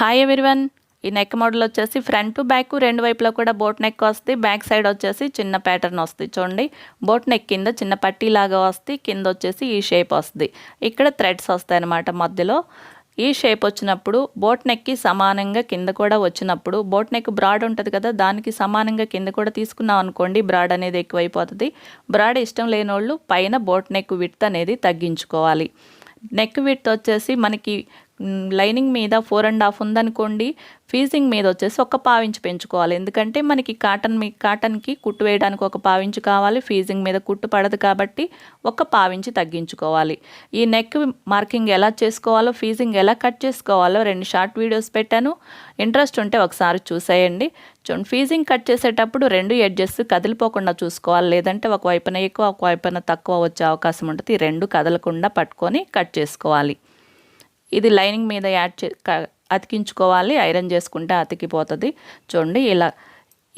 Hi everyone. ఈ neck model వచ్చేసి front back రెండు వైపులా కూడా బోట్ నెక్ వస్తుంది. బ్యాక్ సైడ్ వచ్చేసి చిన్న ప్యాటర్న్ వస్తుంది. చూడండి, బోట్ నెక్ కింద చిన్న పట్టీ లాగా వస్తుంది, కింద వచ్చేసి ఈ షేప్ వస్తుంది. ఇక్కడ థ్రెడ్స్ వస్తాయి అన్నమాట మధ్యలో. ఈ షేప్ వచ్చినప్పుడు బోట్ నెక్కి సమానంగా కింద కూడా వచ్చినప్పుడు, బోట్ నెక్ బ్రాడ్ ఉంటుంది కదా, దానికి సమానంగా కింద కూడా తీసుకున్నాం అనుకోండి, బ్రాడ్ అనేది ఎక్కువైపోతుంది. బ్రాడ్ ఇష్టం లేని వాళ్ళు పైన బోట్ నెక్ విడ్త్ అనేది తగ్గించుకోవాలి. నెక్ విడ్త్ వచ్చేసి మనకి లైనింగ్ మీద 4.5 ఉందనుకోండి, ఫీజింగ్ మీద వచ్చేసి ఒక పావించి పెంచుకోవాలి. ఎందుకంటే మనకి కాటన్కి కుట్టు వేయడానికి ఒక పావించి కావాలి, ఫీజింగ్ మీద కుట్టు పడదు కాబట్టి ఒక పావించి తగ్గించుకోవాలి. ఈ నెక్ మార్కింగ్ ఎలా చేసుకోవాలో, ఫీజింగ్ ఎలా కట్ చేసుకోవాలో 2 షార్ట్ వీడియోస్ పెట్టాను. ఇంట్రెస్ట్ ఉంటే ఒకసారి చూసేయండి. చూడండి, ఫీజింగ్ కట్ చేసేటప్పుడు 2 ఎడ్జెస్ కదిలిపోకుండా చూసుకోవాలి, లేదంటే ఒకవైపున ఎక్కువ ఒకవైపున తక్కువ వచ్చే అవకాశం ఉంటుంది. 2 కదలకుండా పట్టుకొని కట్ చేసుకోవాలి. ఇది లైనింగ్ మీద అతికించుకోవాలి. ఐరన్ చేసుకుంటే అతికిపోతుంది. చూడండి, ఇలా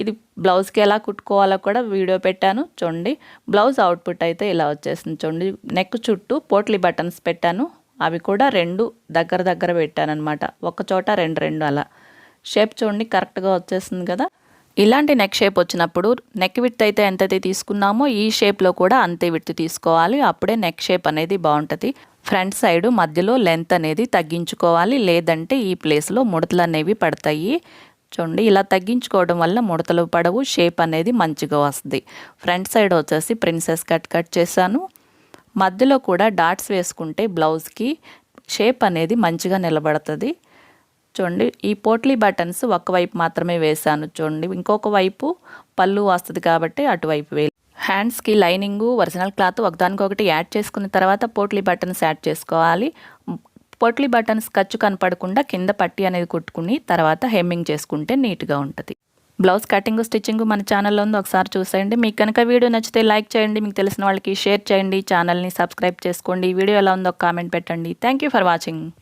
ఇది బ్లౌజ్కి ఎలా కుట్టుకోవాలో కూడా వీడియో పెట్టాను. చూడండి, బ్లౌజ్ అవుట్పుట్ అయితే ఇలా వచ్చేసింది. చూడండి, నెక్ చుట్టూ పోట్లీ బటన్స్ పెట్టాను. అవి కూడా 2 దగ్గర పెట్టాను అనమాట. ఒక చోట 2 అలా. షేప్ చూడండి కరెక్ట్గా వచ్చేసింది కదా. ఇలాంటి నెక్ షేప్ వచ్చినప్పుడు నెక్ విడ్త్ అయితే ఎంతైతే తీసుకున్నామో ఈ షేప్లో కూడా అంతే విడ్త్ తీసుకోవాలి. అప్పుడే నెక్ షేప్ అనేది బాగుంటుంది. ఫ్రంట్ సైడ్ మధ్యలో లెంత్ అనేది తగ్గించుకోవాలి, లేదంటే ఈ ప్లేస్లో ముడతలు అనేవి పడతాయి. చూడండి, ఇలా తగ్గించుకోవడం వల్ల ముడతలు పడవు, షేప్ అనేది మంచిగా వస్తుంది. ఫ్రంట్ సైడ్ వచ్చేసి ప్రిన్సెస్ కట్ చేశాను. మధ్యలో కూడా డాట్స్ వేసుకుంటే బ్లౌజ్కి షేప్ అనేది మంచిగా నిలబడుతుంది. చూడండి, ఈ పోట్లీ బటన్స్ ఒకవైపు మాత్రమే వేసాను. చూడండి, ఇంకొక వైపు పళ్ళు వస్తుంది కాబట్టి అటువైపు హ్యాండ్స్కి లైనింగు ఒరిజినల్ క్లాత్ ఒకదానికొకటి యాడ్ చేసుకున్న తర్వాత పోట్లీ బటన్స్ యాడ్ చేసుకోవాలి. పోట్లీ బటన్స్ ఖర్చు కనపడకుండా కింద పట్టీ అనేది కుట్టుకుని తర్వాత హెమ్మింగ్ చేసుకుంటే నీట్గా ఉంటుంది. బ్లౌజ్ కటింగ్ స్టిచ్చింగ్ మన ఛానల్లో ఉంది, ఒకసారి చూసేయండి. మీకు కనుక వీడియో నచ్చితే లైక్ చేయండి, మీకు తెలిసిన వాళ్ళకి షేర్ చేయండి, ఛానల్ని సబ్స్క్రైబ్ చేసుకోండి. వీడియో ఎలా ఉందో కామెంట్ పెట్టండి. Thank you for watching.